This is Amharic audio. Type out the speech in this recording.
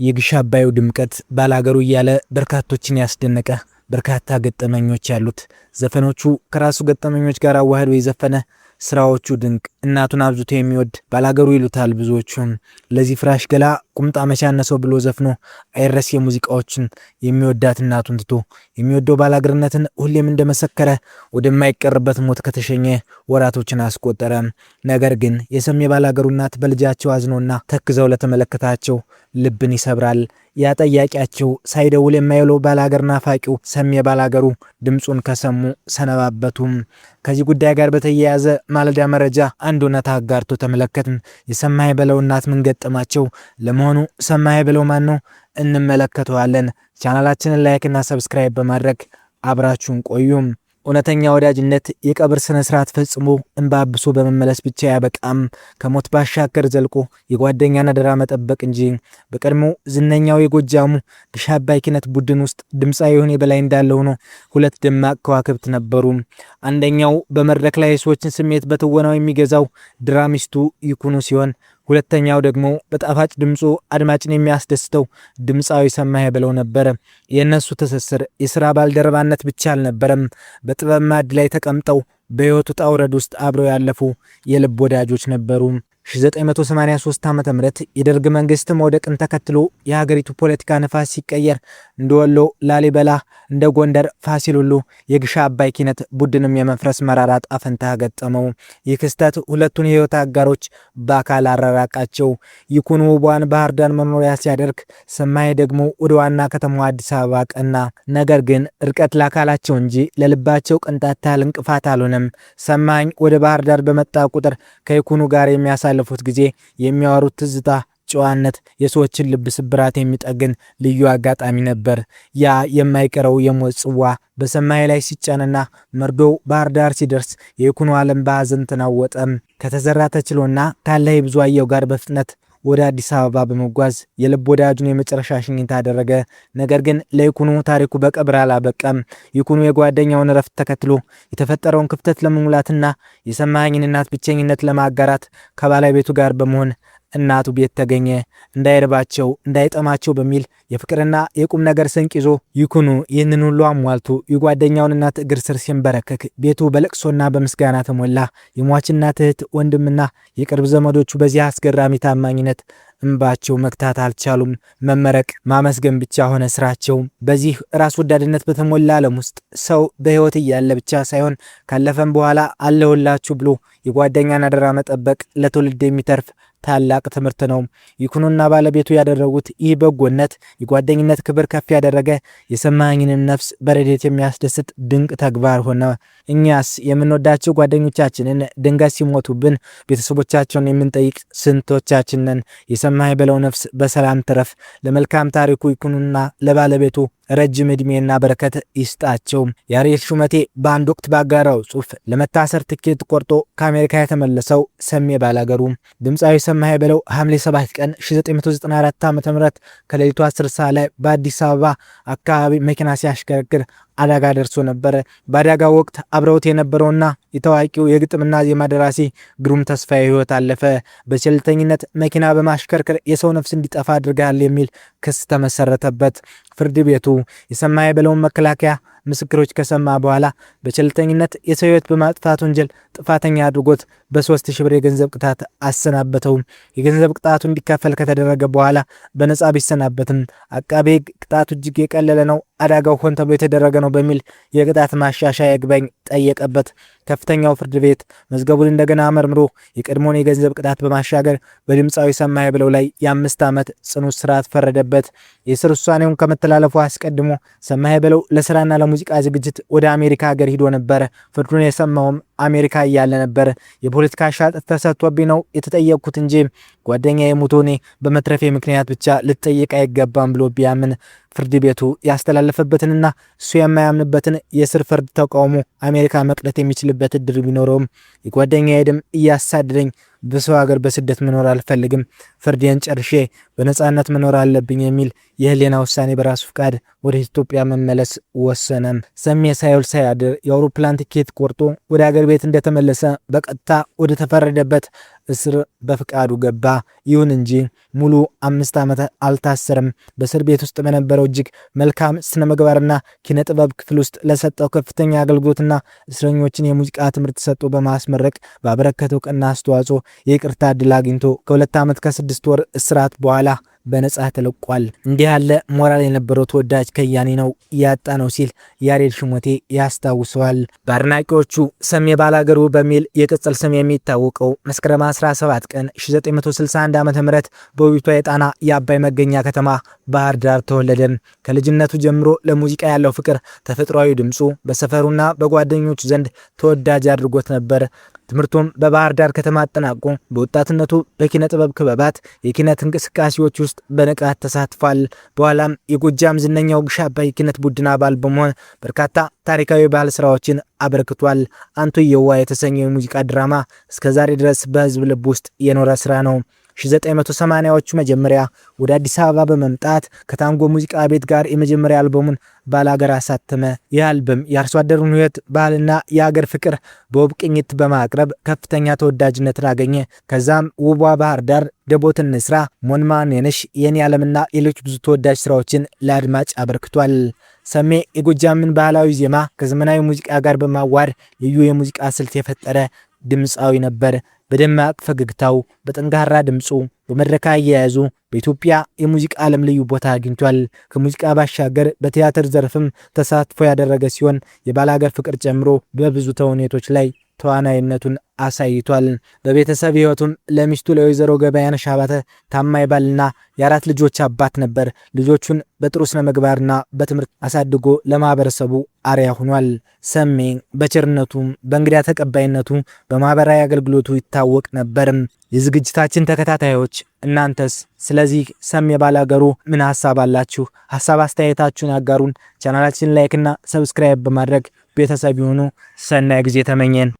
የግሽ አባዩ ድምቀት ባላገሩ እያለ በርካቶችን ያስደነቀ በርካታ ገጠመኞች ያሉት ዘፈኖቹ ከራሱ ገጠመኞች ጋር አዋህዶ የዘፈነ ስራዎቹ ድንቅ እናቱን አብዝቶ የሚወድ ባላገሩ ይሉታል ብዙዎቹም። ለዚህ ፍራሽ ገላ ቁምጣ መቻነሰው ብሎ ዘፍኖ አይረስ የሙዚቃዎችን የሚወዳት እናቱን ትቶ የሚወደው ባላገርነትን ሁሌም እንደመሰከረ ወደማይቀርበት ሞት ከተሸኘ ወራቶችን አስቆጠረ። ነገር ግን የሰሜ ባላገሩ እናት በልጃቸው አዝኖና ተክዘው ለተመለከታቸው ልብን ይሰብራል። ያ ጠያቂያቸው ሳይደውል የማይውለው ባላገር ናፋቂው ሰሜ ባላገሩ ድምጹን ከሰሙ ሰነባበቱም። ከዚህ ጉዳይ ጋር በተያያዘ ማለዳ መረጃ አንድ እውነት አጋርቶ ተመለከትን። የሰማይ በለው እናት ምን ገጠማቸው? ለመሆኑ ሰማይ በለው ማን ነው? እንመለከተዋለን። ቻናላችንን ላይክ እና ሰብስክራይብ በማድረግ አብራችሁን ቆዩም። እውነተኛ ወዳጅነት የቀብር ስነ ስርዓት ፈጽሞ እንባብሶ በመመለስ ብቻ ያበቃም። ከሞት ባሻገር ዘልቆ የጓደኛን አደራ መጠበቅ እንጂ። በቀድሞ ዝነኛው የጎጃሙ ግሽ አባይ ኪነት ቡድን ውስጥ ድምፃዊ የሆነ በላይ እንዳለ ሆኖ ሁለት ደማቅ ከዋክብት ነበሩ። አንደኛው በመድረክ ላይ የሰዎችን ስሜት በትወናው የሚገዛው ድራሚስቱ ይኩኑ ሲሆን ሁለተኛው ደግሞ በጣፋጭ ድምጹ አድማጭን የሚያስደስተው ድምፃዊ ሰማይ በለው ነበር። የእነሱ ትስስር የሥራ ባልደረባነት ብቻ አልነበረም። በጥበብ ማዕድ ላይ ተቀምጠው በሕይወቱ ውጣ ውረድ ውስጥ አብረው ያለፉ የልብ ወዳጆች ነበሩ። 1983 ዓ.ም የደርግ መንግስት መውደቅን ተከትሎ የሀገሪቱ ፖለቲካ ነፋስ ሲቀየር እንደ ወሎ ላሊበላ፣ እንደ ጎንደር ፋሲል ሁሉ የግሽ አባይ ኪነት ቡድንም የመፍረስ መራራ ዕጣ ፈንታ ገጠመው። ይህ ክስተት ሁለቱን የህይወት አጋሮች በአካል አራራቃቸው። ይኩኑ ውቧን ባህር ዳር መኖሪያ ሲያደርግ፣ ሰማይ ደግሞ ወደ ዋና ከተማዋ አዲስ አበባ ቀና። ነገር ግን እርቀት ላካላቸው እንጂ ለልባቸው ቅንጣት ያህል እንቅፋት አልሆነም። ሰማኝ ወደ ባህር ዳር በመጣ ቁጥር ከይኩኑ ጋር ያለፉት ጊዜ የሚያወሩት ትዝታ፣ ጨዋነት የሰዎችን ልብ ስብራት የሚጠግን ልዩ አጋጣሚ ነበር። ያ የማይቀረው የሞት ጽዋ በሰማይ ላይ ሲጫንና መርዶው ባህር ዳር ሲደርስ የይኩኑ ዓለም በሐዘን ተናወጠ። ከተዘራ ተችሎና ታላይ ብዙ አየው ጋር በፍጥነት ወደ አዲስ አበባ በመጓዝ የልብ ወዳጁን የመጨረሻ ሽኝት አደረገ። ነገር ግን ለይኩኑ ታሪኩ በቀብር አላበቃም። ይኩኑ የጓደኛውን እረፍት ተከትሎ የተፈጠረውን ክፍተት ለመሙላትና የሰማኝን እናት ብቸኝነት ለማጋራት ከባለቤቱ ጋር በመሆን እናቱ ቤት ተገኘ። እንዳይርባቸው እንዳይጠማቸው በሚል የፍቅርና የቁም ነገር ስንቅ ይዞ ይኩኑ ይህንን ሁሉ አሟልቶ የጓደኛውን እናት እግር ስር ሲንበረከክ ቤቱ በለቅሶና በምስጋና ተሞላ። የሟች እናት እህት፣ ወንድምና የቅርብ ዘመዶቹ በዚህ አስገራሚ ታማኝነት እንባቸው መክታት አልቻሉም። መመረቅ ማመስገን ብቻ ሆነ ስራቸው። በዚህ ራስ ወዳድነት በተሞላ ዓለም ውስጥ ሰው በህይወት እያለ ብቻ ሳይሆን ካለፈም በኋላ አለሁላችሁ ብሎ የጓደኛን አደራ መጠበቅ ለትውልድ የሚተርፍ ታላቅ ትምህርት ነው። ይኩኑና ባለቤቱ ያደረጉት ይህ በጎነት የጓደኝነት ክብር ከፍ ያደረገ የሰማኝን ነፍስ በረዴት የሚያስደስት ድንቅ ተግባር ሆነ። እኛስ የምንወዳቸው ጓደኞቻችንን ድንገት ሲሞቱብን ቤተሰቦቻቸውን የምንጠይቅ ስንቶቻችን ነን? የሰማይ በለው ነፍስ በሰላም ትረፍ። ለመልካም ታሪኩ ይኩኑና ለባለቤቱ ረጅም ዕድሜና በረከት ይስጣቸው። ያሬድ ሹመቴ በአንድ ወቅት ባጋራው ጽሑፍ ለመታሰር ትኬት ቆርጦ ከአሜሪካ የተመለሰው ሰሜ ባላገሩ ድምፃዊ ሰማይ በለው ሐምሌ 7 ቀን 1994 ዓ.ም ከሌሊቱ 10 ሰዓት ላይ በአዲስ አበባ አካባቢ መኪና ሲያሽከረክር አደጋ ደርሶ ነበር። በአደጋው ወቅት አብረውት የነበረውና የታዋቂው የግጥምና ዜማ ደራሲ ግሩም ተስፋዬ ህይወት አለፈ። በቸልተኝነት መኪና በማሽከርከር የሰው ነፍስ እንዲጠፋ አድርጋል የሚል ክስ ተመሰረተበት። ፍርድ ቤቱ የሰማይ በለውን መከላከያ ምስክሮች ከሰማ በኋላ በቸልተኝነት የሰው ህይወት በማጥፋት ወንጀል ጥፋተኛ አድርጎት በ3000 ብር የገንዘብ ቅጣት አሰናበተው። የገንዘብ ቅጣቱ እንዲከፈል ከተደረገ በኋላ በነጻ ቢሰናበትም አቃቤ ሕግ ቅጣቱ እጅግ የቀለለ ነው፣ አደጋው ሆን ተብሎ የተደረገ ነው በሚል የቅጣት ማሻሻያ ይግባኝ ጠየቀበት። ከፍተኛው ፍርድ ቤት መዝገቡን እንደገና መርምሮ የቀድሞውን የገንዘብ ቅጣት በማሻገር በድምፃዊ ሰማይ በለው ላይ የ5 ዓመት ጽኑ እስራት ፈረደበት። የእስር ውሳኔውን ከመተላለፉ አስቀድሞ ሰማይ በለው ለስራና ለሙዚቃ ዝግጅት ወደ አሜሪካ ሀገር ሂዶ ነበር። ፍርዱን የሰማውም አሜሪካ እያለ ነበር። የፖለቲካ ሻጥር ተሰጥቶብኝ ነው የተጠየቅኩት እንጂ ጓደኛዬ ሙቶ እኔ በመትረፌ ምክንያት ብቻ ልትጠየቅ አይገባም ብሎ ቢያምን ፍርድ ቤቱ ያስተላለፈበትንና እሱ የማያምንበትን የእስር ፍርድ ተቃውሞ አሜሪካ መቅረት የሚችልበት እድል ቢኖረውም የጓደኛዬ ደም እያሳደደኝ በሰው ሀገር በስደት መኖር አልፈልግም፣ ፍርዴን ጨርሼ በነጻነት መኖር አለብኝ የሚል የህሊና ውሳኔ በራሱ ፍቃድ ወደ ኢትዮጵያ መመለስ ወሰነ። ሰሜ ሳይውል ሳያድር የአውሮፕላን ቲኬት ቆርጦ ወደ አገር ቤት እንደተመለሰ በቀጥታ ወደ ተፈረደበት እስር በፍቃዱ ገባ። ይሁን እንጂ ሙሉ 5 ዓመት አልታሰረም። በእስር ቤት ውስጥ በነበረው እጅግ መልካም ስነ ምግባርና ኪነ ጥበብ ክፍል ውስጥ ለሰጠው ከፍተኛ አገልግሎትና እስረኞችን የሙዚቃ ትምህርት ሰጥቶ በማስመረቅ ባበረከተው ቀና አስተዋጽኦ የይቅርታ ዕድል አግኝቶ ከ2 ዓመት ከ6 ወር እስራት በኋላ በነጻ ተለቋል። እንዲህ ያለ ሞራል የነበረው ተወዳጅ ከያኒ ነው ያጣ ነው ሲል ያሬድ ሽሞቴ ያስታውሰዋል። በአድናቂዎቹ ሰሜ ባላገሩ በሚል የቅጽል ስም የሚታወቀው መስከረም 17 ቀን 1961 ዓ.ም በውቢቷ የጣና የአባይ መገኛ ከተማ ባህር ዳር ተወለደ። ከልጅነቱ ጀምሮ ለሙዚቃ ያለው ፍቅር ተፈጥሯዊ ድምፁ በሰፈሩና በጓደኞቹ ዘንድ ተወዳጅ አድርጎት ነበር። ትምህርቱም በባህር ዳር ከተማ አጠናቆ በወጣትነቱ በኪነ ጥበብ ክበባት የኪነት እንቅስቃሴዎች ውስጥ በንቃት ተሳትፏል። በኋላም የጎጃም ዝነኛው ግሽ አባይ ኪነት ቡድን አባል በመሆን በርካታ ታሪካዊ ባህል ስራዎችን አበርክቷል። አንቱየዋ የተሰኘው የሙዚቃ ድራማ እስከዛሬ ድረስ በህዝብ ልብ ውስጥ የኖረ ስራ ነው። 1980ዎቹ መጀመሪያ ወደ አዲስ አበባ በመምጣት ከታንጎ ሙዚቃ ቤት ጋር የመጀመሪያ አልበሙን ባላገር አሳተመ። ይህ አልበም የአርሶ አደሩን ህይወት፣ ባህልና የአገር ፍቅር በውብ ቅኝት በማቅረብ ከፍተኛ ተወዳጅነትን አገኘ። ከዛም ውቧ ባህር ዳር፣ ደቦትን ንስራ፣ ሞንማን የነሽ፣ የኔ ዓለምና ሌሎች ብዙ ተወዳጅ ስራዎችን ለአድማጭ አበርክቷል። ሰሜ የጎጃምን ባህላዊ ዜማ ከዘመናዊ ሙዚቃ ጋር በማዋድ ልዩ የሙዚቃ ስልት የፈጠረ ድምፃዊ ነበር። በደማቅ ፈገግታው፣ በጠንካራ ድምፁ፣ በመድረክ አያያዙ በኢትዮጵያ የሙዚቃ ዓለም ልዩ ቦታ አግኝቷል። ከሙዚቃ ባሻገር በቲያትር ዘርፍም ተሳትፎ ያደረገ ሲሆን የባላገር ፍቅር ጨምሮ በብዙ ተውኔቶች ላይ ተዋናይነቱን አሳይቷል። በቤተሰብ ህይወቱም ለሚስቱ ለወይዘሮ ገበያነሽ አባተ ታማኝ ባልና የ4 ልጆች አባት ነበር። ልጆቹን በጥሩ ስነ ምግባርና በትምህርት አሳድጎ ለማህበረሰቡ አርያ ሆኗል። ሰሜ በቸርነቱም በእንግዳ ተቀባይነቱ በማህበራዊ አገልግሎቱ ይታወቅ ነበር። የዝግጅታችን ተከታታዮች እናንተስ ስለዚህ ሰሜ ባላገሩ ምን ሐሳብ አላችሁ? ሐሳብ አስተያየታችሁን አጋሩን። ቻናላችንን ላይክና ሰብስክራይብ በማድረግ ቤተሰብ ይሁኑ። ሰናይ ጊዜ ተመኘን።